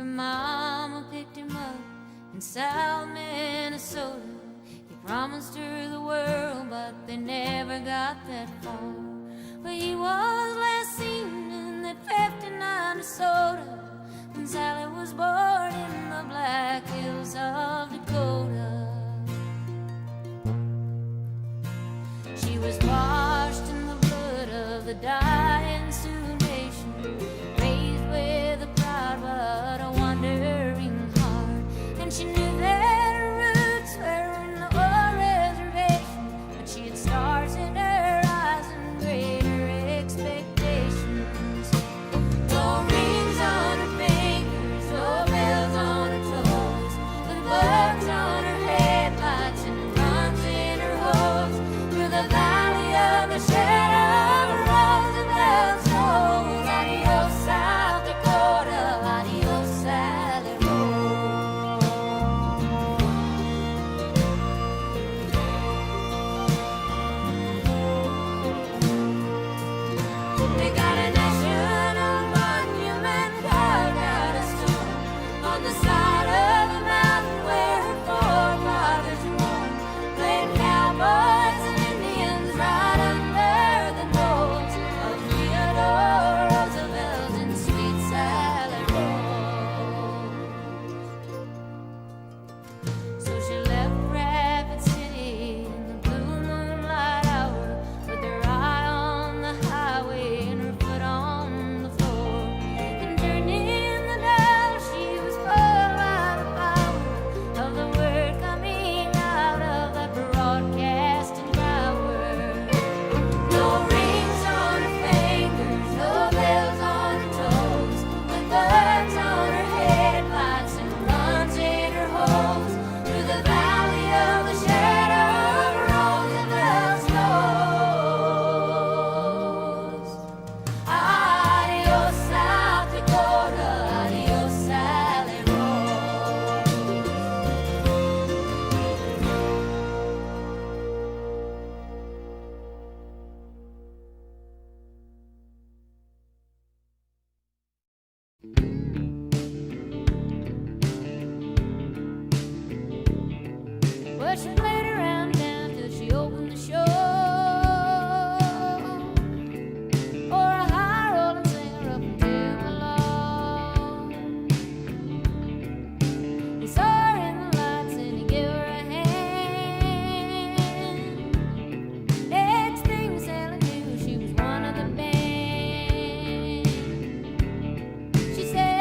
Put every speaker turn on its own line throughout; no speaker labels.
Her mama picked him up in South Minnesota. He promised her the world, but they never got that far. But he was last seen in that 59 DeSoto when Sally was born in the Black Hills of Dakota. She was washed in the blood of the dying Sioux Nation, raised with a proud but a wandering heart. And she knew that her roots were in the oil reservation, but she had stars in her eyes and greater expectations. No rings on her fingers, no bells on her toes, with bugs on her headlights and runs in her hose. Through the valley of the shadow of Roosevelt's nose. Adios, South Dakota, adios, Sally Rose. They got a national monument carved out of stone on the side of the mountain where her forefathers roamed, playing cowboys and Indians right under the nose of Theodore Roosevelt and sweet Sally Rose. So she left Rapid City in the blue moonlight hour, with her eye on the highway and her foot on the floor. And turning the dial, she was full by the power of the word coming out of that broadcasting tower. No rings on her fingers, no bells on her toes, with bugs on her headlights and runs in her hose. Through the valley of the shadow of Roosevelt's nose. Adios, South Dakota, adios, Sally Rose. Well, she played around town till she opened the show for a high rolling singer up in EMMYLOU. He saw her in the lights and he gave her a hand. Next thing Sally knew, she was one of the band. She said,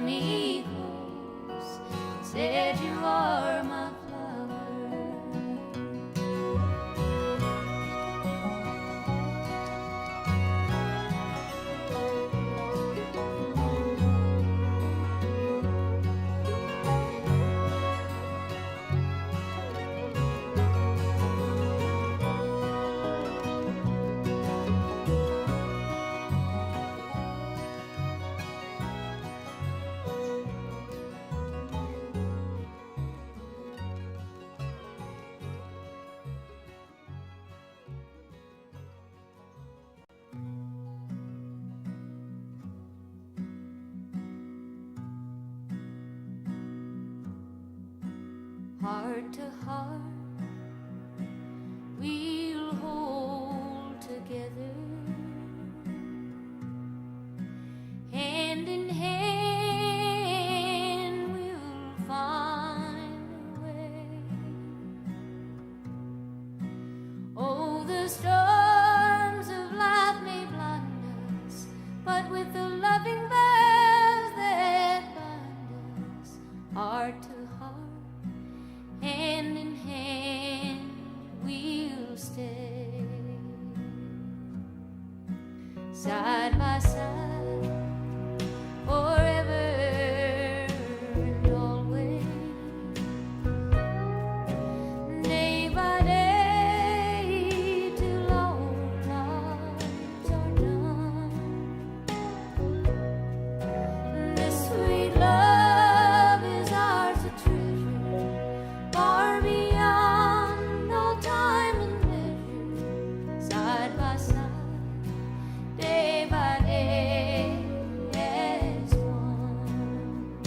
held me close, said you are my heart to heart, we'll hold together, hand in hand, we'll find a way. Oh, the storms of life may blind us, but with the loving vows that bind us, heart to heart, hand in hand, we'll stay side by side, forever and always, day by day, till our lives are done. This sweet love is ours to treasure, far beyond all time and measure, side by side, day by day, as one.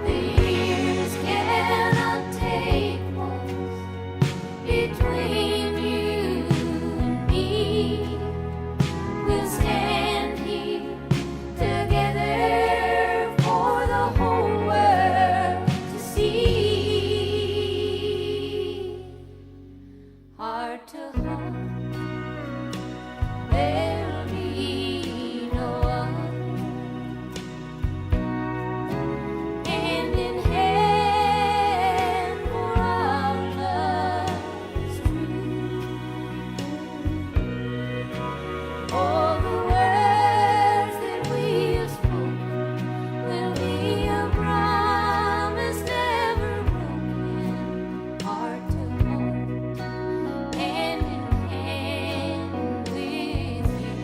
The years cannot take what's between you and me. We'll stand here together for the whole world to see. Heart to heart, there'll be no other. Hand in hand, for our love is true. All the words that we have spoken will be a promise never broken. Heart to heart, hand in hand with you.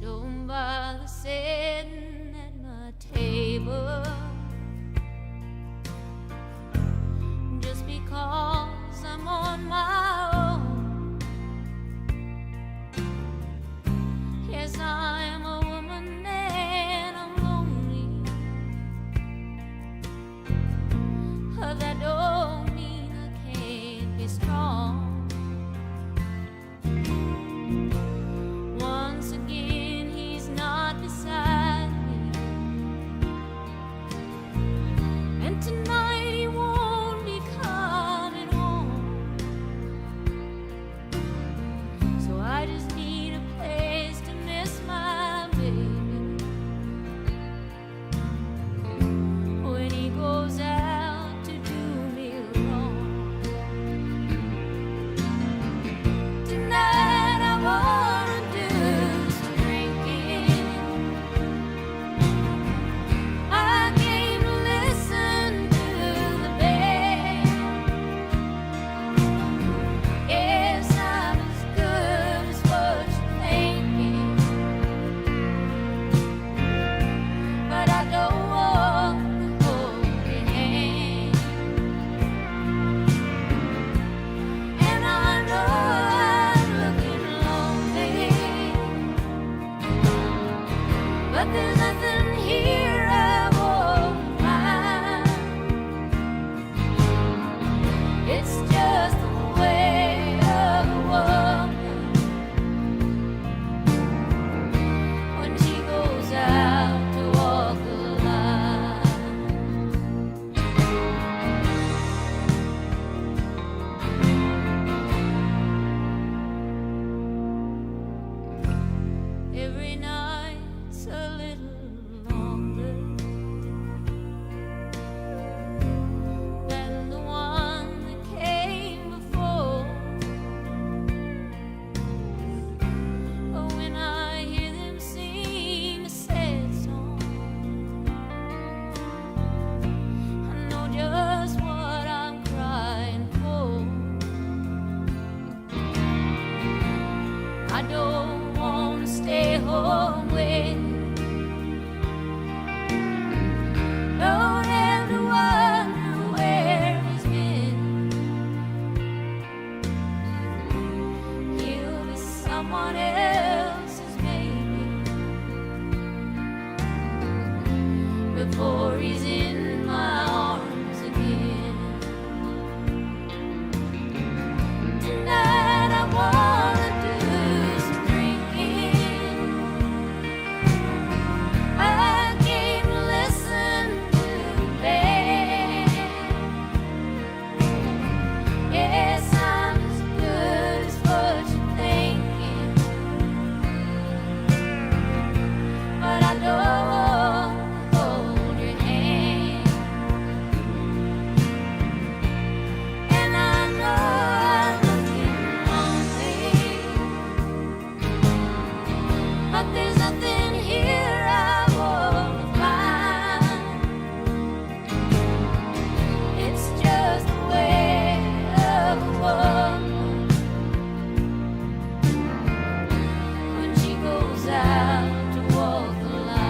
Don't bother sitting at my table just because I'm on my own. Yes, I am a woman and I'm lonely, but that don't mean I can't be strong. Once again, he's not beside me, and tonight he won't be coming home. So I just need a place to miss my baby when he goes out to do me wrong. Tonight I wanna do some drinking. I came to listen to the band. Yes, I'm as good as what you're thinking, but I don't want to hold your hand. And I know I'm looking lonely, but there's nothing here I won't find. It's just the way of a woman when she goes out to walk. he's in my arms again. Tonight I wanna do some drinking. I came to listen to the band. Yes, I'm as good as what you're thinking, but I don't hold your hand. And I know I'm looking lonely, but there's nothing here I won't find. It's just the way of a woman when she goes out to walk the line.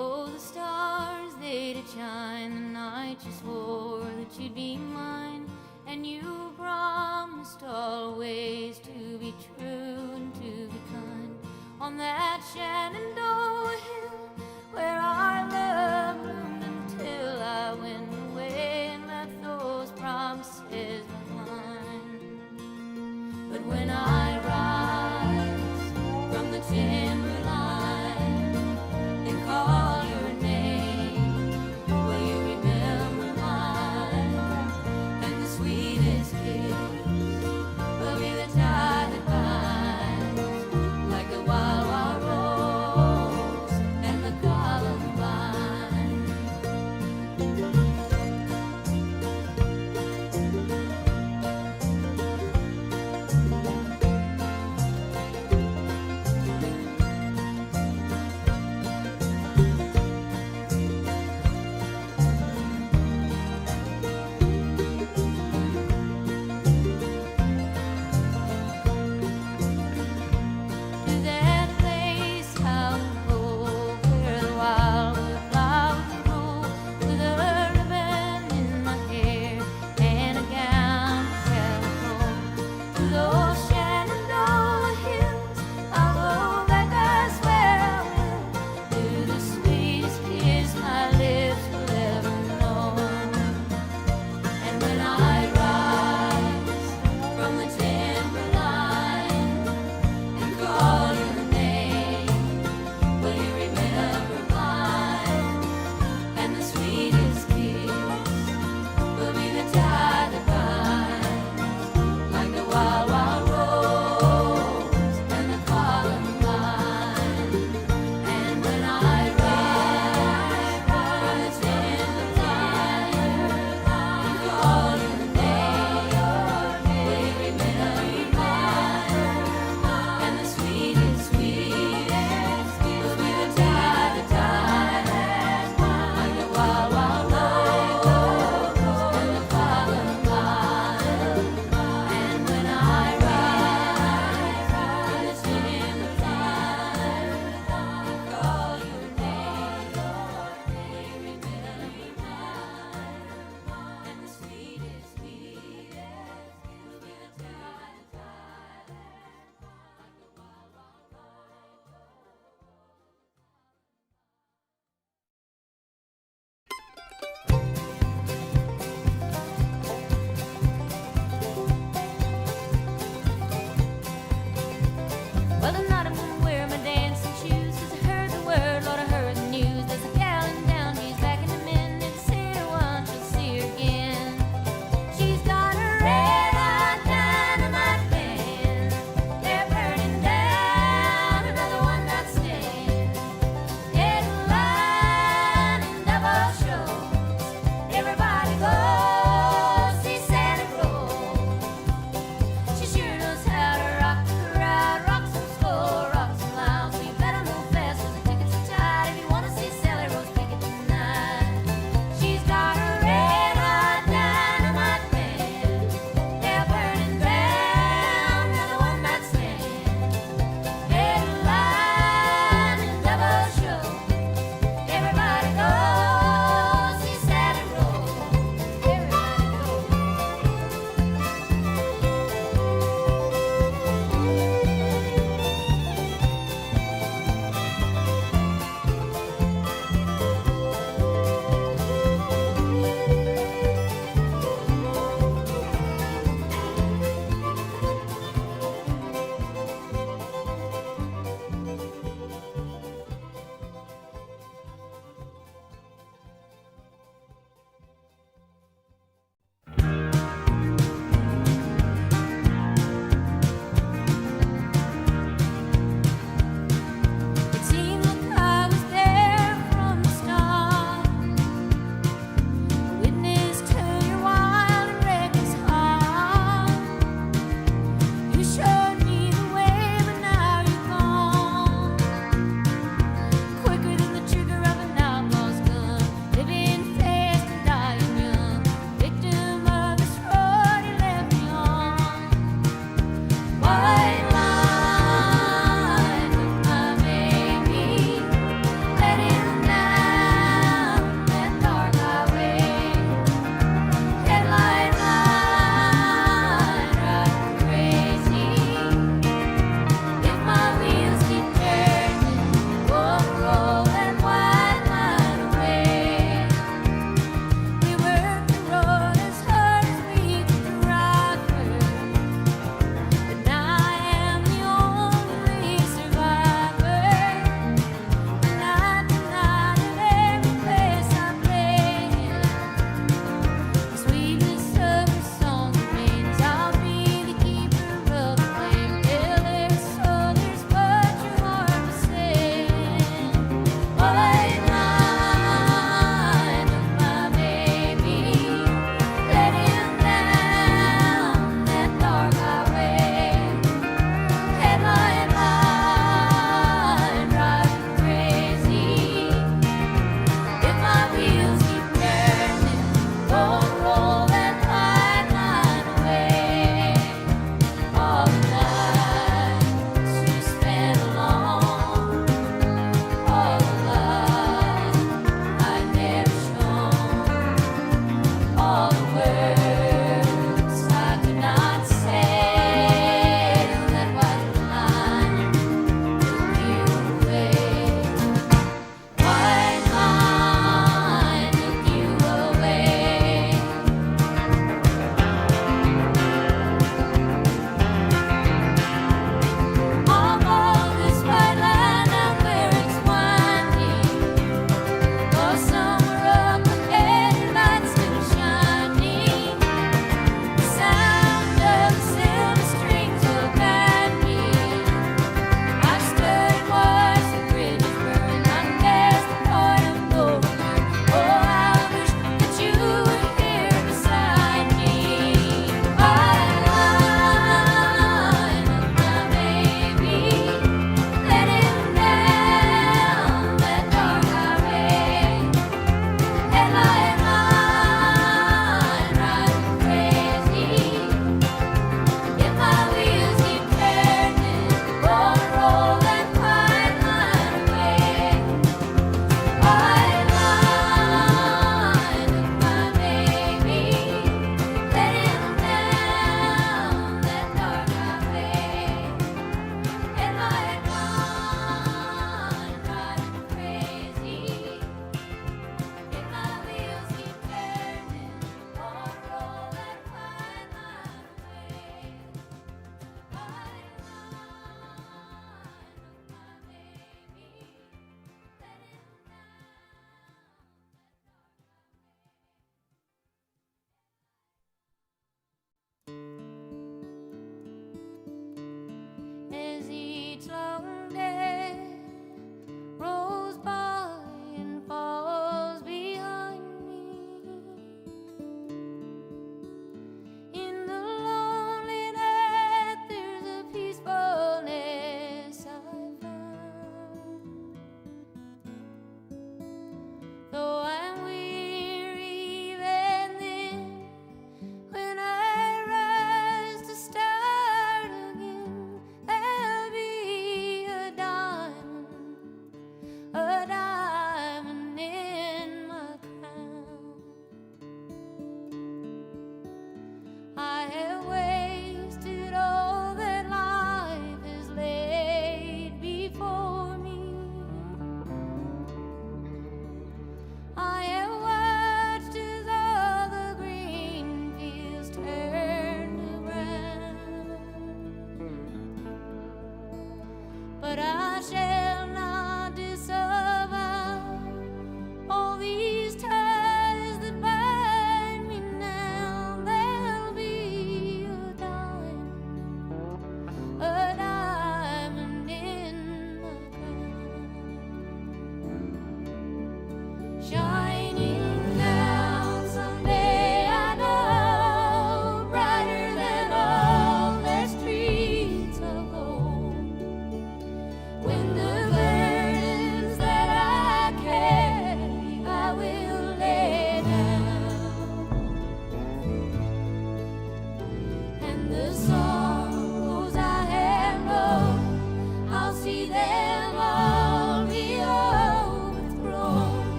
Oh, the stars, they did shine the night you swore that you'd be mine, and you promised always to be true and to be kind. On that Shenandoah hill where our love bloomed until I went away and left those promises behind. But when I rise from the timberline and call your name, will you remember mine? And the sweetest kiss will be the tie that binds, like the wild, wild rose and the columbine. To that place out cold where the wildwood flowers grow, with a ribbon in my hair and a gown of calico. To those Shenandoah hills I'll go back, I swear I will, to the sweetest kiss my lips will ever know. And when I rise from the timberline and call your name, will you remember mine? And the sweetest kiss will be the tie that binds, like the wild, wild rose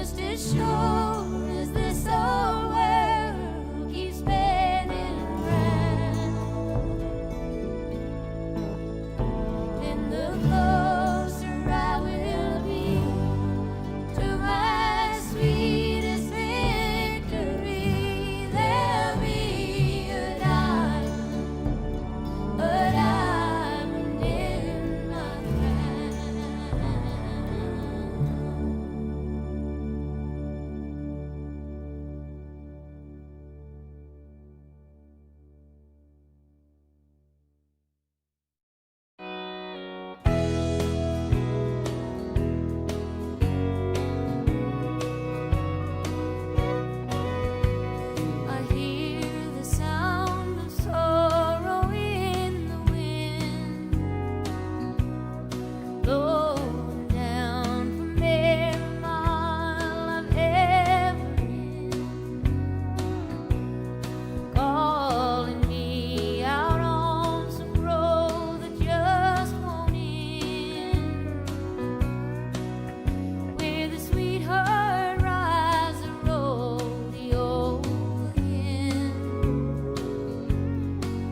just as sure as this old world keeps spinning round. Then the closer I will be to my sweetest victory. There'll be a diamond in my crown. I hear the sound of sorrow in the wind, blowing down from every mile I've ever been, calling me out on some road that just won't end, where the sweetheart rides the rodeo again.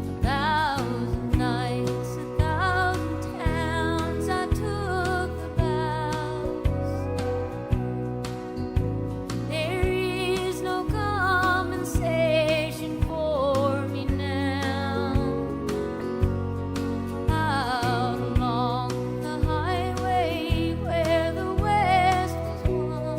A thousand nights, a thousand towns I took the vows. There is no compensation for me now. Out along the highway where the West was won,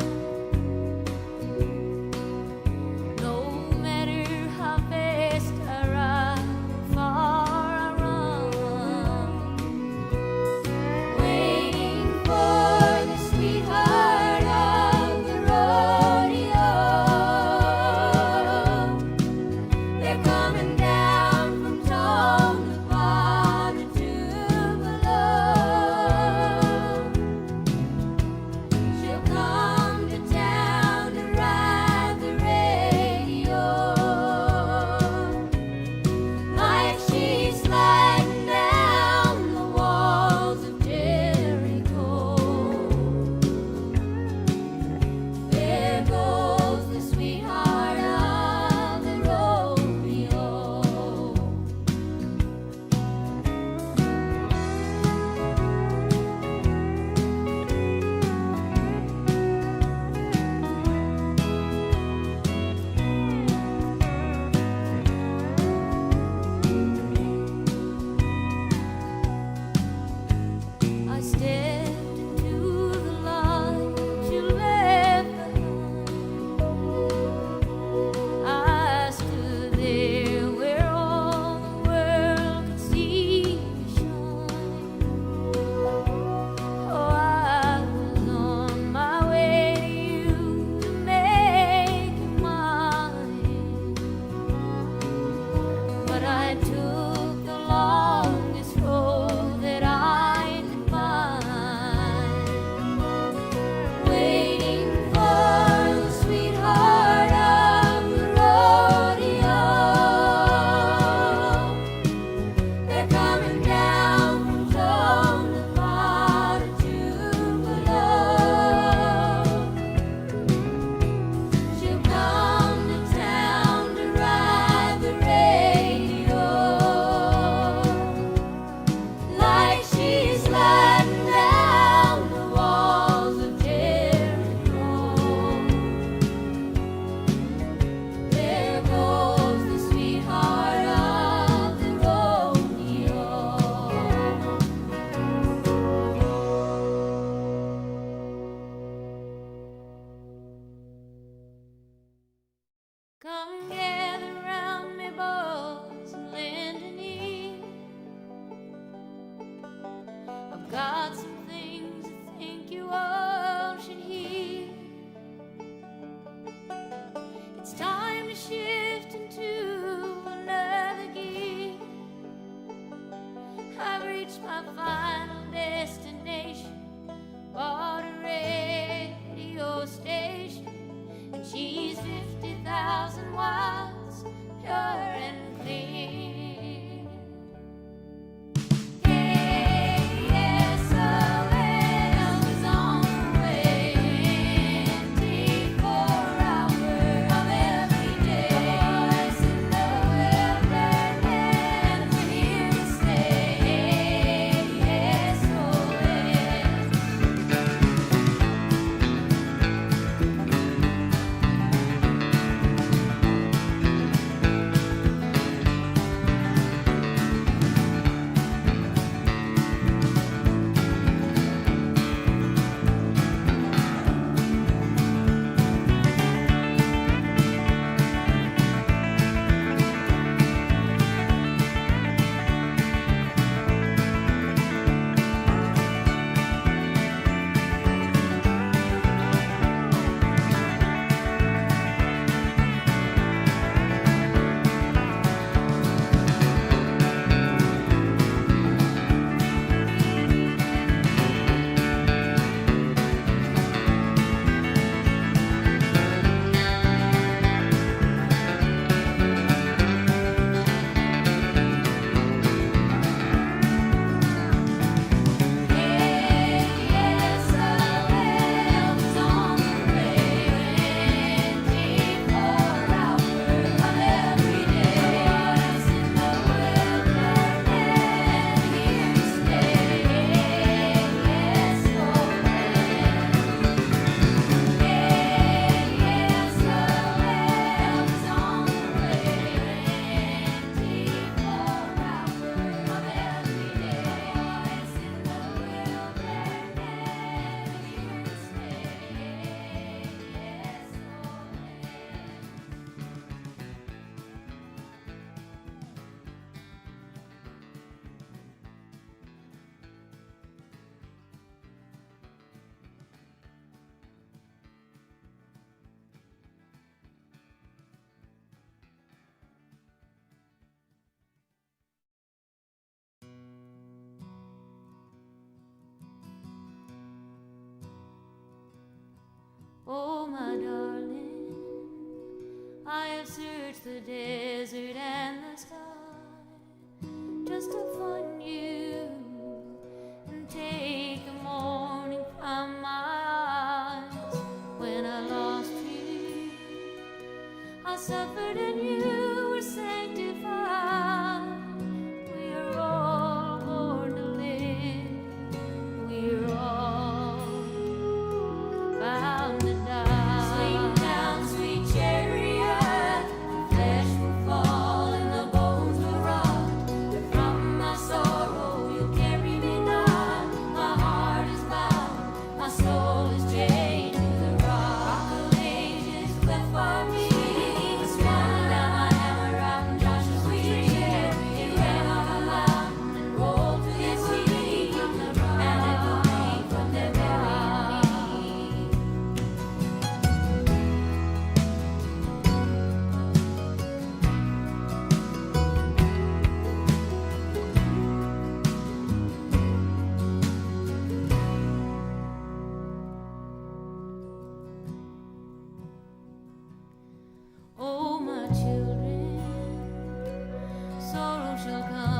no matter how fast I ride, far I run, waiting for the sweetheart of the rodeo. They're coming down from Tonopah to Tupelo. She'll come to town to ride the radio, like she's sliding down the walls of Jericho. There goes the sweetheart of the rodeo. I stepped into the light you left behind. I stood there where all the world could see you shine. Oh, I was on my way to you to make you mine, but I took the longest road that I could find, waiting for the sweetheart of the rodeo. They're coming down from Tonopah to Tupelo. She'll come to town to ride the radio, like she's sliding down the walls of Jericho. There goes the sweetheart of the rodeo. Come gather round me, boys, and lend an ear. I've got some things I think you all should hear. It's time to shift into another gear. I've reached my final destination, bought a radio station, and she's 50,000 watts, pure and clear. KSOL is on the way. Oh, my darling, I have searched the desert and the sky just to find you and take the morning from my eyes. When I lost you, I suffered and you were sanctified. We are all born to live. We are all bound to die. Swing down, sweet chariot, the flesh will fall and the bones will rot. But from my sorrow you'll carry me now. My heart is bound, my soul is chained to the rock. Rock of ages cleft for me. Swung down my hammer out in Joshua's tree. It ran off a mountain and rolled to the sea. And it will be from there bury me. Oh, my children, sorrow shall come.